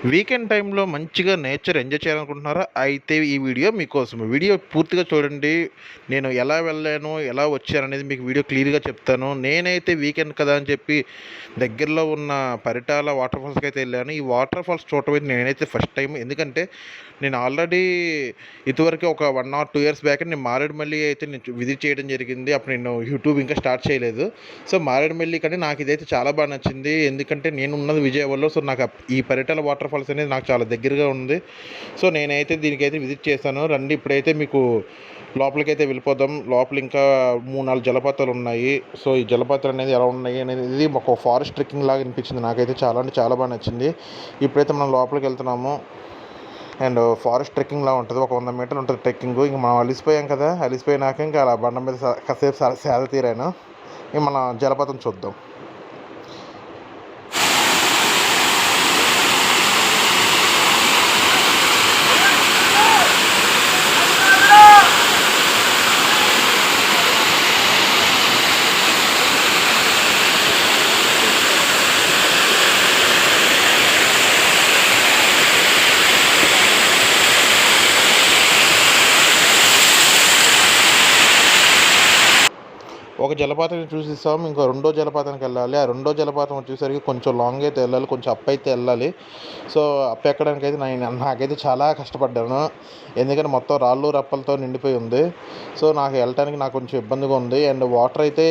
Weekend టైంలో మంచిగా nature enjoy చేయాలనుకుంటున్నారా? అయితే ఈ వీడియో మీకోసమే. వీడియో పూర్తిగా చూడండి. నేను ఎలా వెళ్ళాను, ఎలా వచ్చాననేది మీకు వీడియో క్లియర్‌గా చెప్తాను. నేనైతే వీకెండ్ కదా అని చెప్పి దగ్గరలో ఉన్న పరిటాల వాటర్ ఫాల్స్‌కైతే వెళ్ళాను. ఈ వాటర్ ఫాల్స్ చూడటం అయితే నేనైతే ఫస్ట్ టైం. ఎందుకంటే నేను ఆల్రెడీ ఇదివరకు ఒక 1 ఆర్ 2 ఇయర్స్ బ్యాక్ నేను మారేడుమల్లి అయితే నేను విజిట్ చేయడం జరిగింది. అప్పుడు నేను యూట్యూబ్ ఇంకా స్టార్ట్ చేయలేదు. సో మారేడుమల్లి కానీ నాకు ఇదైతే చాలా బాగా నచ్చింది. ఎందుకంటే నేను ఉన్నది విజయవాడలో. సో నాకు ఈ పరిటాల వాటర్ ఫాల్స్ అనేది నాకు చాలా దగ్గరగా ఉంది. సో నేనైతే దీనికైతే విజిట్ చేశాను. రండి ఇప్పుడైతే మీకు లోపలికైతే వెళ్ళిపోదాం. లోపల ఇంకా 3, 4 జలపాతాలు ఉన్నాయి. సో ఈ జలపాతాలు అనేది ఎలా ఉన్నాయి అనేది ఒక ఫారెస్ట్ ట్రెక్కింగ్ లాగా అనిపించింది. నాకైతే చాలా అంటే చాలా బాగా నచ్చింది. ఇప్పుడైతే మనం లోపలికి వెళ్తున్నాము. అండ్ ఫారెస్ట్ ట్రెక్కింగ్ లా ఉంటుంది. ఒక 100 మీటర్లు ఉంటుంది ట్రెక్కింగ్. ఇంక మనం అలిసిపోయాం కదా, అలిసిపోయినాక ఇంకా అలా బండ మీద కాసేపు సేద తీరాను. ఇంక మన జలపాతం చూద్దాం. ఒక జలపాతం చూసేసాం. ఇంకో రెండో జలపాతానికి వెళ్ళాలి. ఆ రెండో జలపాతం వచ్చేసరికి కొంచెం లాంగ్ అయితే వెళ్ళాలి, కొంచెం అప్ అయితే వెళ్ళాలి. సో అప్ ఎక్కడానికి అయితే నాకైతే చాలా కష్టపడ్డాను. ఎందుకంటే మొత్తం రాళ్ళు రప్పలతో నిండిపోయి ఉంది. సో నాకు వెళ్ళటానికి నాకు కొంచెం ఇబ్బందిగా ఉంది. అండ్ వాటర్ అయితే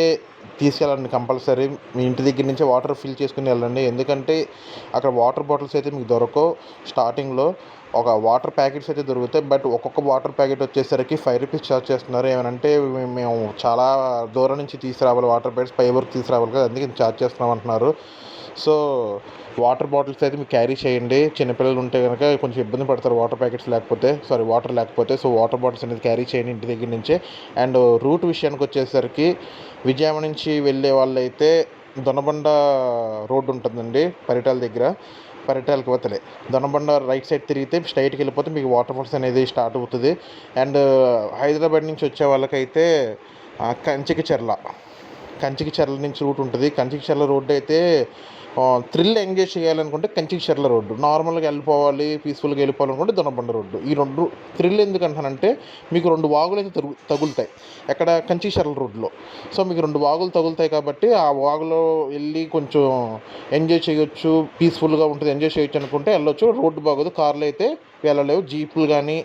తీసుకెళ్ళండి కంపల్సరీ. మీ ఇంటి దగ్గర నుంచే వాటర్ ఫిల్ చేసుకుని వెళ్ళండి. ఎందుకంటే అక్కడ వాటర్ బాటిల్స్ అయితే మీకు దొరకవు. స్టార్టింగ్లో ఒక వాటర్ ప్యాకెట్స్ అయితే దొరుకుతాయి. బట్ ఒక్కొక్క వాటర్ ప్యాకెట్ వచ్చేసరికి ₹5 ఛార్జ్ చేస్తున్నారు. ఏమనంటే మేము చాలా దూరం నుంచి తీసుకురావాలి, వాటర్ ప్యాకెట్స్ పై వరకు తీసుకురావాలి కదా, అందుకే ఛార్జ్ చేస్తున్నాం అంటున్నారు. సో వాటర్ బాటిల్స్ అయితే మీరు క్యారీ చేయండి. చిన్నపిల్లలు ఉంటే కనుక కొంచెం ఇబ్బంది పడతారు వాటర్ ప్యాకెట్స్ లేకపోతే, వాటర్ లేకపోతే. సో వాటర్ బాటిల్స్ అనేది క్యారీ చేయండి ఇంటి దగ్గర నుంచే. అండ్ రూట్ విషయానికి వచ్చేసరికి విజయవాడ నుంచి వెళ్ళే వాళ్ళైతే దొనబండ రోడ్డు ఉంటుందండి పరిటాల దగ్గర. పరిటాలకి వతలే దొనబండ రైట్ సైడ్ తిరిగితే స్ట్రైట్కి వెళ్ళిపోతే మీకు వాటర్ ఫాల్స్ అనేది స్టార్ట్ అవుతుంది. అండ్ హైదరాబాద్ నుంచి వచ్చే వాళ్ళకైతే కంచికిచెర్ల నుంచి రూట్ ఉంటుంది. కంచికిచెర్ల రోడ్డు అయితే థ్రిల్ ఎంజాయ్ చేయాలనుకుంటే కంచికిచెర్ల రోడ్డు, నార్మల్గా వెళ్ళిపోవాలి పీస్ఫుల్గా వెళ్ళిపోవాలనుకుంటే దొనబండ రోడ్డు. ఈ రెండు థ్రిల్ ఎందుకంటానంటే మీకు 2 వాగులు అయితే తగులుతాయి ఎక్కడ కంచికిచెర్ల రోడ్లో. సో మీకు 2 వాగులు తగులుతాయి కాబట్టి ఆ వాగులో వెళ్ళి కొంచెం ఎంజాయ్ చేయొచ్చు, పీస్ఫుల్గా ఉంటుంది, ఎంజాయ్ చేయొచ్చు అనుకుంటే వెళ్ళొచ్చు. రోడ్డు బాగోదు, కార్లు అయితే వెళ్ళలేవు. జీపులు కానీ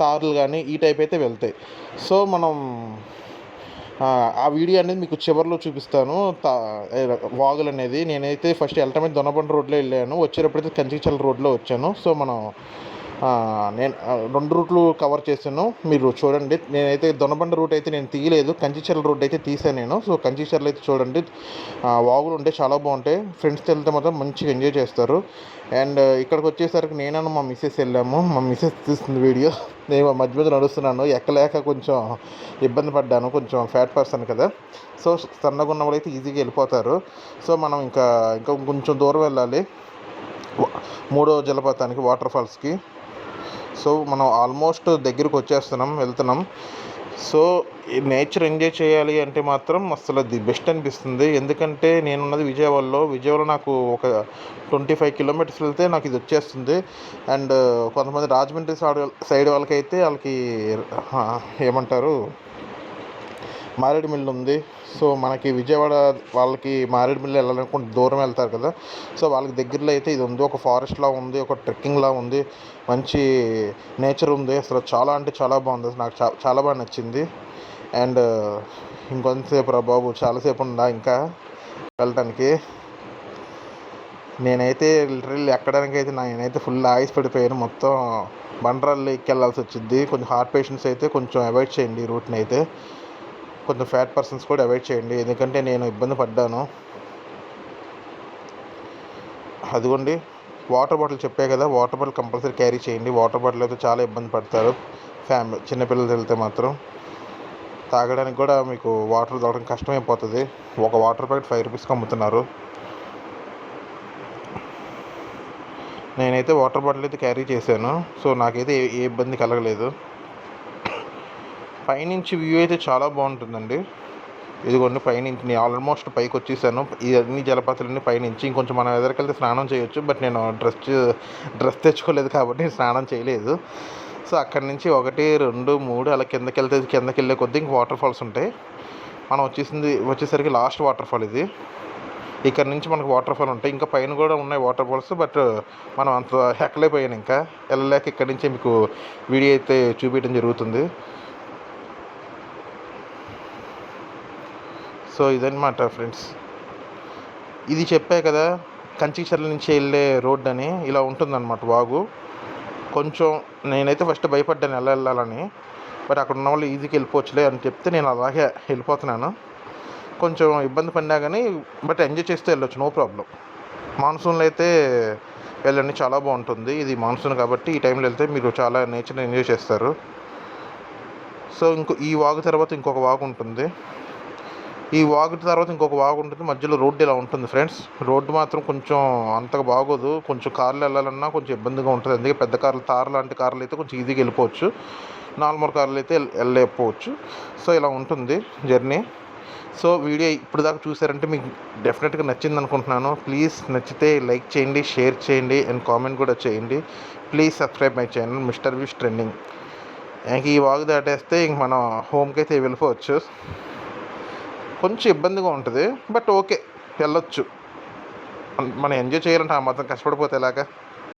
కార్లు కానీ ఈ టైప్ అయితే వెళ్తాయి. సో మనం ఆ వీడియో అనేది మీకు చివరిలో చూపిస్తాను. వాగులు అనేది నేనైతే ఫస్ట్ వెళ్ళటమే దొనబండ రోడ్లో వెళ్ళాను, వచ్చేటప్పుడైతే కంచికిచెర్ల రోడ్లో వచ్చాను. సో మనం నేను 2 రూట్లు కవర్ చేశాను, మీరు చూడండి. నేనైతే దొనబండ రూట్ అయితే నేను తీయలేదు, కంచికిచెర్ల రోడ్ అయితే తీసాను నేను. సో కంచికిచెర్ల అయితే చూడండి, వాగులు ఉంటే చాలా బాగుంటాయి. ఫ్రెండ్స్తో వెళ్తే మాత్రం మంచిగా ఎంజాయ్ చేస్తారు. అండ్ ఇక్కడికి వచ్చేసరికి నేను మా మిస్సెస్ వెళ్ళాము. మా మిస్సెస్ తీస్తుంది వీడియో. నేను మధ్య మధ్య నడుస్తున్నాను, ఎక్కలేక కొంచెం ఇబ్బంది పడ్డాను, కొంచెం ఫ్యాట్ పర్సన్ కదా. సో సన్నగా ఉన్న వాళ్ళు అయితే ఈజీగా వెళ్ళిపోతారు. సో మనం ఇంకా కొంచెం దూరం వెళ్ళాలి మూడో జలపాతానికి, వాటర్ ఫాల్స్కి. సో మనం ఆల్మోస్ట్ దగ్గరికి వెళ్తున్నాం. సో ఈ నేచర్ ఎంజాయ్ చేయాలి అంటే మాత్రం అసలు ది బెస్ట్ అనిపిస్తుంది. ఎందుకంటే నేనున్నది విజయవాడలో నాకు ఒక 25 కిలోమీటర్స్ వెళ్తే నాకు ఇది వచ్చేస్తుంది. అండ్ కొంతమంది రాజమండ్రి సైడ్ వాళ్ళకైతే వాళ్ళకి ఏమంటారు మారేడుమిల్లి ఉంది. సో మనకి విజయవాడ వాళ్ళకి మారేడుమిల్లి వెళ్ళాలనుకుంటే దూరం వెళ్తారు కదా. సో వాళ్ళకి దగ్గరలో అయితే ఇది ఉంది, ఒక ఫారెస్ట్లా ఉంది, ఒక ట్రెక్కింగ్లా ఉంది, మంచి నేచర్ ఉంది. అసలు చాలా అంటే చాలా బాగుంది, నాకు చాలా బాగా నచ్చింది. అండ్ ఇంకొంతసేపు రా బాబు, చాలాసేపు ఉందా ఇంకా వెళ్ళటానికి. నేనైతే లిటరల్లీ ఎక్కడానికి అయితే నేనైతే ఫుల్ ఆయుస్ పడిపోయాను. మొత్తం బండరాళ్ళు ఎక్కెళ్ళాల్సి వచ్చింది. కొంచెం హార్ట్ పేషెంట్స్ అయితే కొంచెం అవాయిడ్ చేయండి ఈ రూట్ని అయితే. కొంచెం ఫ్యాట్ పర్సన్స్ కూడా అవాయిడ్ చేయండి, ఎందుకంటే నేను ఇబ్బంది పడ్డాను. అదిగోండి వాటర్ బాటిల్ చెప్పే కదా, వాటర్ బాటిల్ కంపల్సరీ క్యారీ చేయండి. వాటర్ బాటిల్ అయితే చాలా ఇబ్బంది పడతారు ఫ్యామిలీ, చిన్నపిల్లలు వెళ్తే మాత్రం. తాగడానికి కూడా మీకు వాటర్ తాగడం కష్టమైపోతుంది. ఒక వాటర్ ప్యాకెట్ ₹5కి అమ్ముతున్నారు. నేనైతే వాటర్ బాటిల్ అయితే క్యారీ చేశాను. సో నాకైతే ఏ ఇబ్బంది కలగలేదు. పైనుంచి వ్యూ అయితే చాలా బాగుంటుందండి. ఇదిగోండి పైనుంచి నేను ఆల్మోస్ట్ పైకి వచ్చేసాను. ఇవన్నీ జలపాతాలన్నీ పైనుంచి. ఇంకొంచెం మనం ఎదరికెళ్తే స్నానం చేయొచ్చు. బట్ నేను డ్రెస్ తెచ్చుకోలేదు కాబట్టి నేను స్నానం చేయలేదు. సో అక్కడి నుంచి 1, 2, 3 అలా కిందకెళ్ళే కొద్దీ ఇంక వాటర్ ఫాల్స్ ఉంటాయి. మనం వచ్చేసరికి లాస్ట్ వాటర్ ఫాల్ ఇది. ఇక్కడ నుంచి మనకు వాటర్ ఫాల్ ఉంటాయి. ఇంకా పైన కూడా ఉన్నాయి వాటర్ ఫాల్స్. బట్ మనం అంత ఎక్కలేకపోయాను, ఇంకా వెళ్ళలేక ఇక్కడి నుంచే మీకు వీడియో అయితే చూపించడం జరుగుతుంది. సో ఇదన్నమాట ఫ్రెండ్స్. ఇది చెప్పా కదా, కంచిచర్ల నుంచి వెళ్ళే రోడ్ అని. ఇలా ఉంటుందన్నమాట వాగు. కొంచెం నేనైతే ఫస్ట్ భయపడ్డాను వెళ్ళాలని. బట్ అక్కడ ఉన్న వాళ్ళు ఈజీగా వెళ్ళిపోవచ్చులే అని చెప్తే నేను అలాగే వెళ్ళిపోతున్నాను. కొంచెం ఇబ్బంది పడినా కానీ బట్ ఎంజాయ్ చేస్తూ వెళ్ళొచ్చు, నో ప్రాబ్లం. మాన్సూన్లో అయితే వెళ్ళండి, చాలా బాగుంటుంది. ఇది మాన్సూన్ కాబట్టి ఈ టైంలో వెళ్తే మీరు చాలా నేచర్ని ఎంజాయ్ చేస్తారు. సో ఈ వాగు తర్వాత ఇంకొక వాగు ఉంటుంది. ఈ వాగు తర్వాత ఇంకొక వాగు ఉంటుంది. మధ్యలో రోడ్డు ఇలా ఉంటుంది ఫ్రెండ్స్. రోడ్డు మాత్రం కొంచెం అంతగా బాగోదు. కొంచెం కార్లు వెళ్ళాలన్నా కొంచెం ఇబ్బందిగా ఉంటుంది. అందుకే పెద్ద కార్లు, తార్ లాంటి కార్లు అయితే కొంచెం ఈజీగా వెళ్ళిపోవచ్చు. నార్మల్ కార్లు అయితే వెళ్ళలేకపోవచ్చు. సో ఇలా ఉంటుంది జర్నీ. సో వీడియో ఇప్పుడు దాకా చూసారంటే మీకు డెఫినెట్గా నచ్చింది అనుకుంటున్నాను. ప్లీజ్ నచ్చితే లైక్ చేయండి, షేర్ చేయండి అండ్ కామెంట్ కూడా చేయండి. Please subscribe my channel mister wish trending. ఇంక ఈ వాగు దాటేస్తే ఇంక మనం హోమ్కి అయితే వెళ్ళిపోవచ్చు. కొంచెం ఇబ్బందిగా ఉంటుంది బట్ ఓకే, వెళ్ళొచ్చు. మనం ఎంజాయ్ చేయాలంటే ఆ మాత్రం కష్టపడిపోతే ఎలాగా.